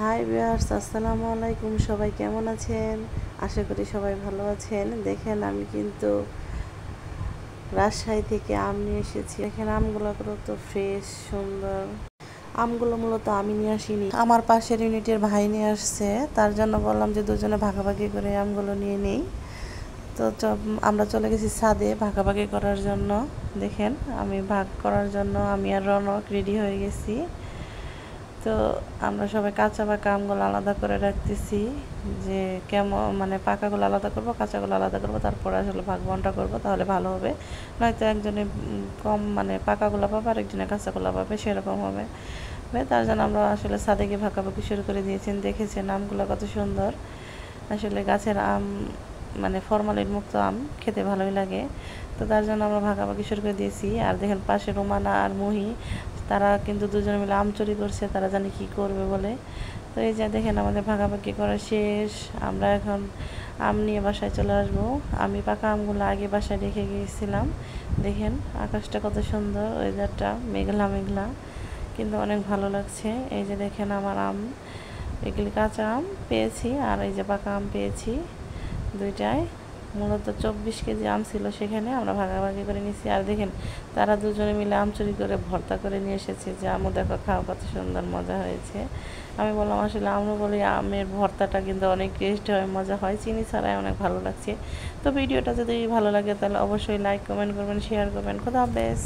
Hi viewers, আসসালামু আলাইকুম। সবাই কেমন আছেন? আশা করি সবাই ভালো আছেন। দেখেন, আমি কিন্তু রাজশাহী থেকে আম নিয়ে এসেছি। দেখেন, আমগুলো কত ফ্রেশ, সুন্দর। আমগুলো মূলত আমি নিয়ে আসিনি, আমার পাশের ইউনিটের ভাই নিয়ে আসছে। তার জন্য বললাম যে দুজনে ভাগাভাগি করে আমগুলো নিয়ে নেই। তো আমরা চলে গেছি ছাদে ভাগাভাগি করার জন্য। দেখেন, আমি ভাগ করার জন্য আমি আর রনক রেডি হয়ে গেছি। তো আমরা সবাই কাঁচা পাকা আমগুলো আলাদা করে রাখতেছি, যে কেমন মানে পাকাগুলো আলাদা করব, কাঁচাগুলো আলাদা করব, তারপরে আসলে ভাগ বন্টা করব, তাহলে ভালো হবে। নয়তো একজনে কম মানে পাকাগুলো পাবে আর একজনে কাঁচাগুলো পাবে, সেরকম হবে। তার জন্য আমরা আসলে ছাদে গিয়ে ভাগাভাগি শুরু করে দিয়েছেন। দেখেছেন আমগুলো কত সুন্দর। আসলে গাছের আম মানে ফরমালিন মুক্ত আম খেতে ভালোই লাগে। তো তার জন্য আমরা ভাগাভাগি শুরু করে দিয়েছি। আর দেখেন, পাশে রোমানা আর মহি, তারা কিন্তু দুজনে মিলে আম চুরি করছে, তারা জানে কি করবে বলে। তো এই যে দেখেন, আমাদের ভাগাভাগি করা শেষ। আমরা এখন আম নিয়ে বাসায় চলে আসব। আমি পাকা আমগুলো আগে বাসায় রেখে গিয়েছিলাম। দেখেন আকাশটা কত সুন্দর, ওয়েদারটা মেঘলা মেঘলা, কিন্তু অনেক ভালো লাগছে। এই যে দেখেন আমার আম, এগুলি কাঁচা আম পেয়েছি আর এই যে পাকা আম পেয়েছি, দুইটাই। মূলত 24 কেজি আম ছিল, সেখানে আমরা ভাগাভাগি করে নিয়েছি। আর দেখেন, তারা দুজনে মিলে আম চুরি করে ভর্তা করে নিয়ে এসেছে, যে আমও দেখো, খাও, কত সুন্দর মজা হয়েছে। আমি বললাম আসলে আমরা বলি আমের ভর্তাটা কিন্তু অনেক টেস্ট হয়, মজা হয়, চিনি ছাড়াই অনেক ভালো লাগছে। তো ভিডিওটা যদি ভালো লাগে তাহলে অবশ্যই লাইক, কমেন্ট করবেন, শেয়ার করবেন। খোদা হাফেজ।